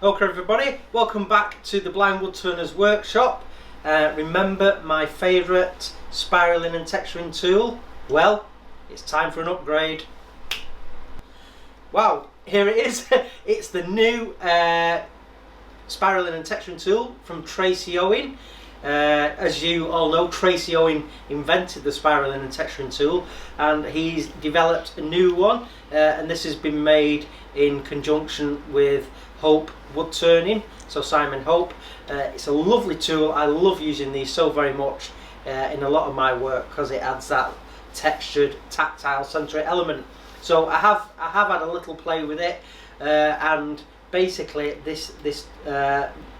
Okay everybody, welcome back to the Blind Woodturner's workshop. Remember my favourite spiralling and texturing tool? Well, it's time for an upgrade. Wow, here it is. It's the new spiralling and texturing tool from Tracy Owen. As you all know, Tracy Owen invented the spiralling and texturing tool, and he's developed a new one, and this has been made in conjunction with Hope Woodturning, so Simon Hope. It's a lovely tool. I love using these so very much in a lot of my work because it adds that textured, tactile, sensory element. So I have had a little play with it, and basically this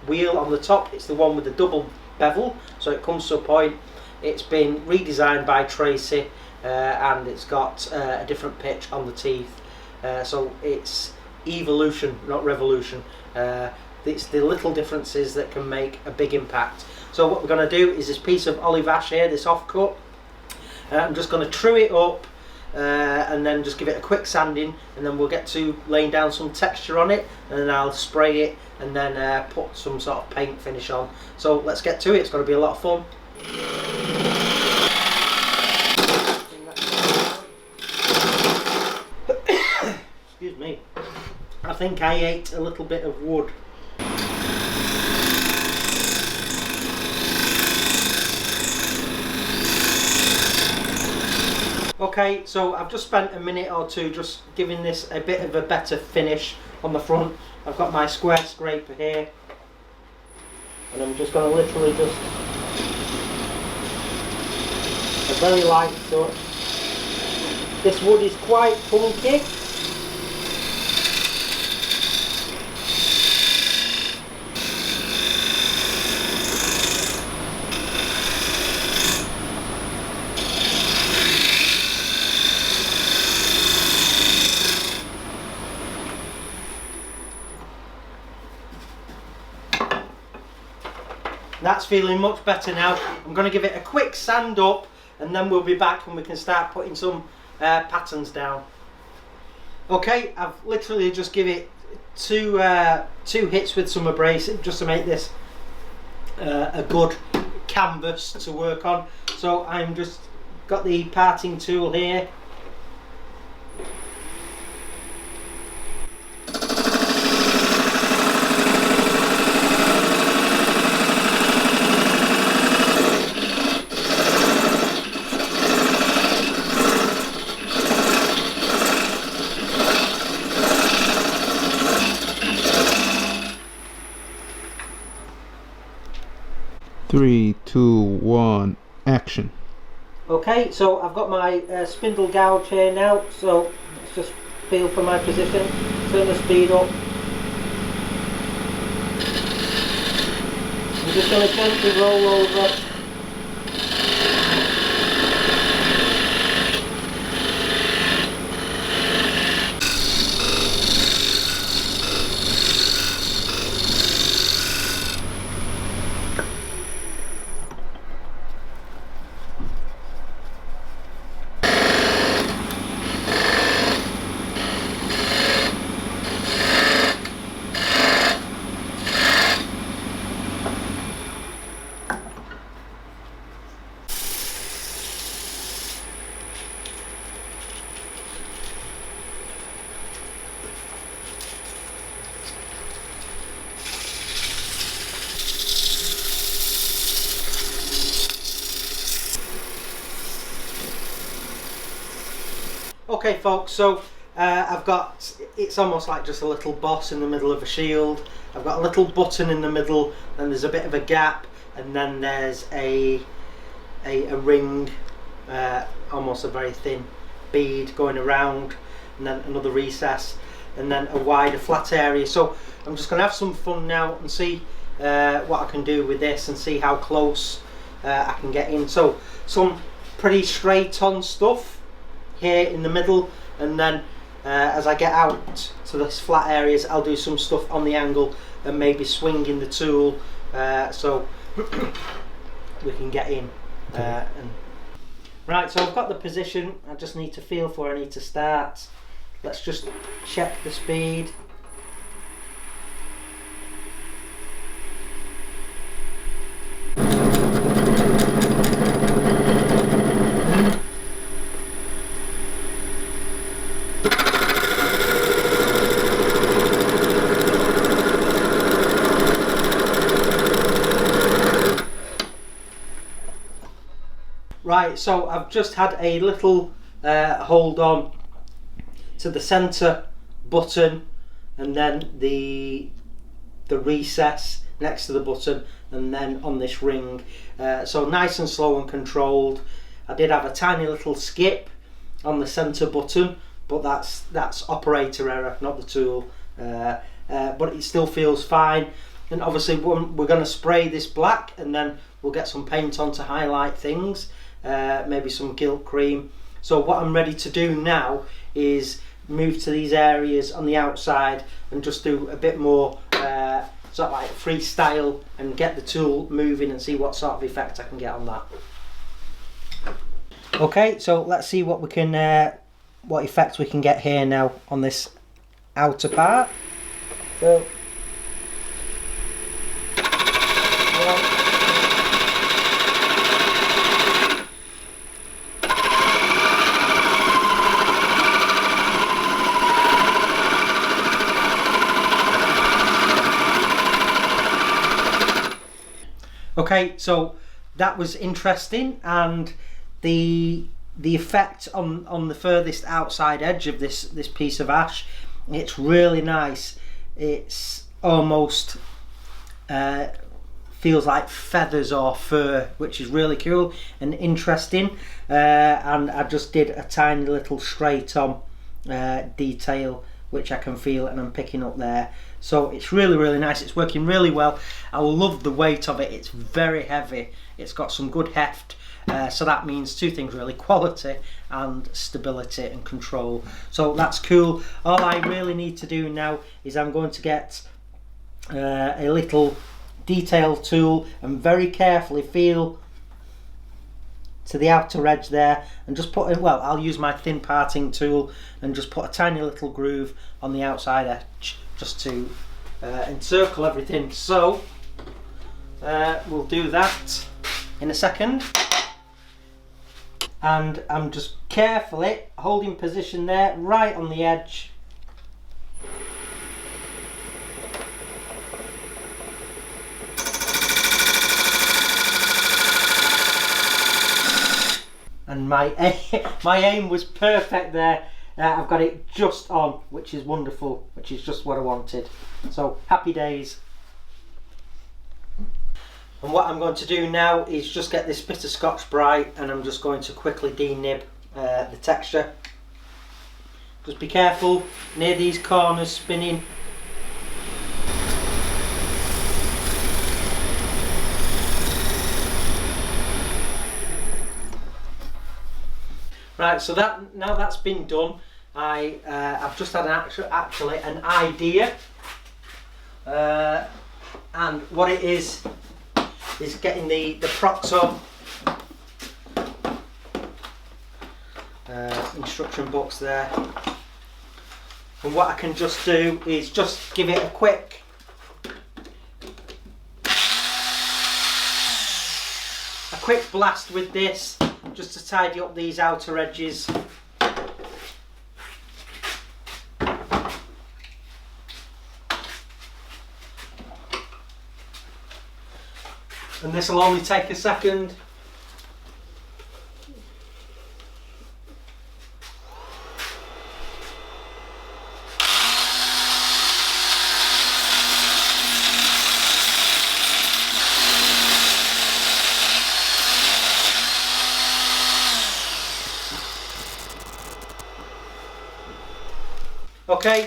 wheel on the top, it's the one with the double bevel, so it comes to a point. It's been redesigned by Tracy, and it's got a different pitch on the teeth, so it's evolution, not revolution. It's the little differences that can make a big impact. So what we're going to do is this piece of olive ash here, this offcut. I'm just going to true it up and then just give it a quick sanding, and then we'll get to laying down some texture on it, and then I'll spray it and then put some sort of paint finish on. So let's get to it. It's going to be a lot of fun. Excuse me. I think I ate a little bit of wood. Okay, so I've just spent a minute or two just giving this a bit of a better finish on the front. I've got my square scraper here, and I'm just going to literally just a very light touch. This wood is quite funky. That's feeling much better now. I'm going to give it a quick sand up, and then we'll be back and we can start putting some patterns down. Okay, I've literally just give it two hits with some abrasive just to make this a good canvas to work on. So I'm just got the parting tool here. Three, two, one, action. Okay, so I've got my spindle gouge here now, so let's just feel for my position, turn the speed up. I'm just going to gently roll over. Okay folks, so I've got, it's almost like just a little boss in the middle of a shield. I've got a little button in the middle, and there's a bit of a gap, and then there's a ring, almost a very thin bead going around, and then another recess, and then a wider flat area. So I'm just going to have some fun now and see what I can do with this and see how close I can get in. So some pretty straight on stuff here in the middle, and then as I get out to this flat areas, I'll do some stuff on the angle and maybe swinging the tool so we can get in. Right, so I've got the position. I just need to feel for where I need to start. Let's just check the speed. Right, so I've just had a little hold on to the centre button, and then the recess next to the button, and then on this ring. So nice and slow and controlled. I did have a tiny little skip on the centre button, but that's operator error, not the tool. But it still feels fine. And obviously we're going to spray this black, and then we'll get some paint on to highlight things, maybe some gilt cream. So what I'm ready to do now is move to these areas on the outside and just do a bit more sort of like freestyle and get the tool moving and see what sort of effect I can get on that. Okay, so let's see what we can what effects we can get here now on this outer part. So okay, so that was interesting, and the effect on the furthest outside edge of this piece of ash, it's really nice. It's almost feels like feathers or fur, which is really cool and interesting. And I just did a tiny little straight on detail, which I can feel and I'm picking up there. So it's really nice. It's working really well. I love the weight of it. It's very heavy. It's got some good heft. So that means two things really: quality and stability and control. So that's cool. All I really need to do now is I'm going to get a little detail tool and very carefully feel to the outer edge there, and just put in, well, I'll use my thin parting tool and just put a tiny little groove on the outside edge just to encircle everything. So we'll do that in a second, and I'm just carefully holding position there right on the edge. And my aim was perfect there. I've got it just on, which is wonderful, which is just what I wanted. So happy days. And what I'm going to do now is just get this bit of Scotch-Brite, and I'm just going to quickly denib the texture. Just be careful near these corners spinning. Right, so now that's been done, I've just had actually an idea, and what it is getting the Proxo instruction books there, and what I can just do is just give it a quick blast with this, just to tidy up these outer edges. And this will only take a second. Okay,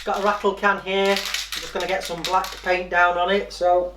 got a rattle can here. I'm just going to get some black paint down on it. So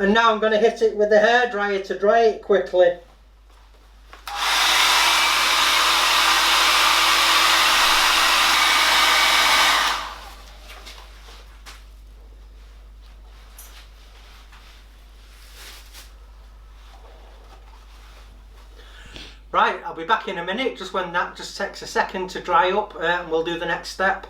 And now I'm going to hit it with the hairdryer to dry it quickly. Right, I'll be back in a minute, just when that just takes a second to dry up, and we'll do the next step.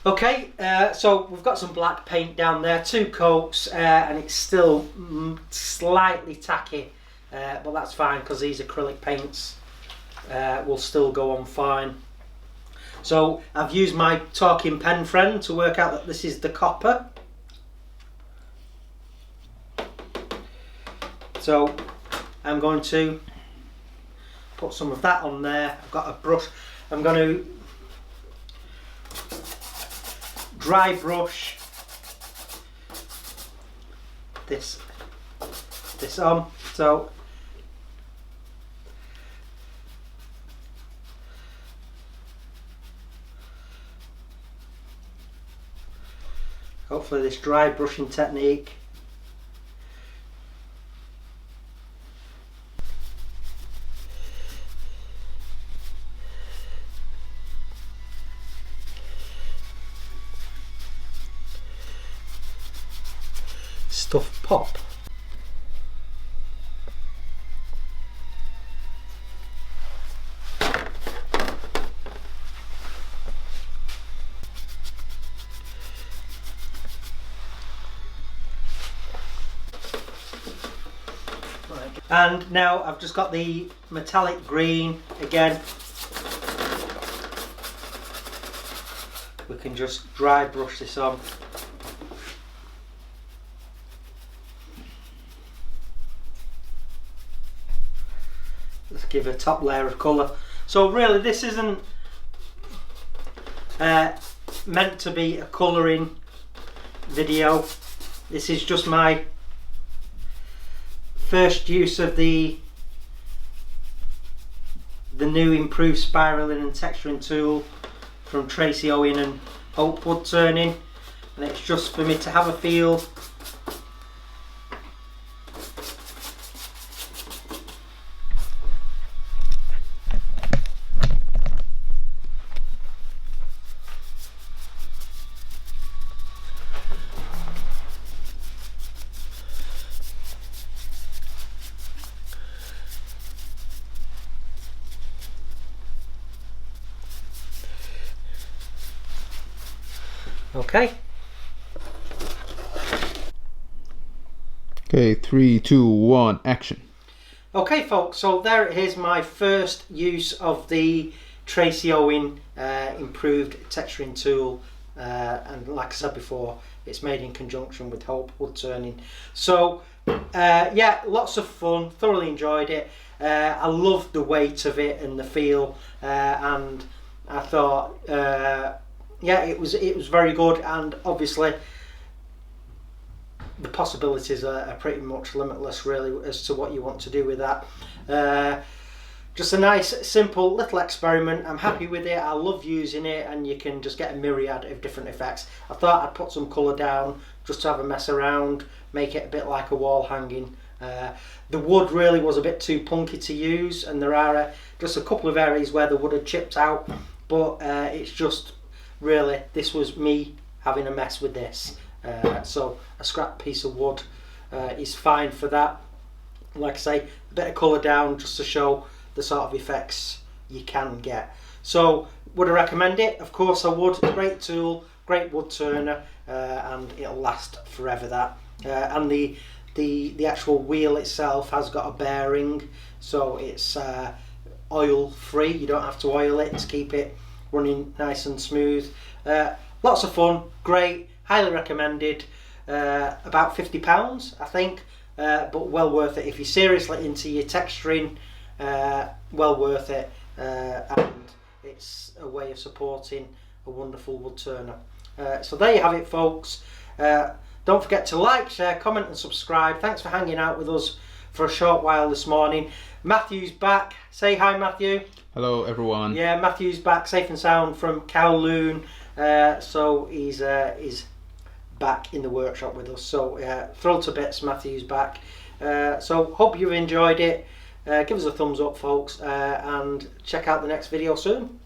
Okay, so we've got some black paint down there, 2 coats, and it's still slightly tacky, but that's fine because these acrylic paints will still go on fine. So I've used my talking pen friend to work out that this is the copper. So I'm going to put some of that on there. I've got a brush. I'm going to dry brush this on. So hopefully this dry brushing technique stuff pop. And now I've just got the metallic green again. We can just dry brush this on. Let's give a top layer of colour. So really this isn't meant to be a colouring video. This is just my first use of the new improved spiraling and texturing tool from Tracy Owen and Hope Woodturning, and it's just for me to have a feel. Okay. Okay, 3, 2, 1, action. Okay folks, so there it is, my first use of the Tracy Owen improved texturing tool, and like I said before, it's made in conjunction with Hope Woodturning. So yeah, lots of fun, thoroughly enjoyed it. I loved the weight of it and the feel, and I thought yeah, it was very good, and obviously the possibilities are pretty much limitless really as to what you want to do with that. Just a nice simple little experiment. I'm happy with it, I love using it, and you can just get a myriad of different effects. I thought I'd put some colour down just to have a mess around, make it a bit like a wall hanging. The wood really was a bit too punky to use, and there are just a couple of areas where the wood had chipped out, but it's just really, this was me having a mess with this. So a scrap piece of wood is fine for that. Like I say, a bit of colour down just to show the sort of effects you can get. So would I recommend it? Of course I would. Great tool, great wood turner, and it'll last forever that. And the actual wheel itself has got a bearing, so it's oil free. You don't have to oil it to keep it running nice and smooth. Lots of fun, great, highly recommended. About £50 I think, but well worth it if you're seriously into your texturing. Well worth it, and it's a way of supporting a wonderful wood turner. So there you have it folks. Don't forget to like, share, comment and subscribe. Thanks for hanging out with us for a short while this morning. Matthew's back. Say hi Matthew. Hello everyone. Yeah, Matthew's back safe and sound from Kowloon, So he's back in the workshop with us. So thrilled to bits Matthew's back. So hope you've enjoyed it. Give us a thumbs up, folks, and check out the next video soon.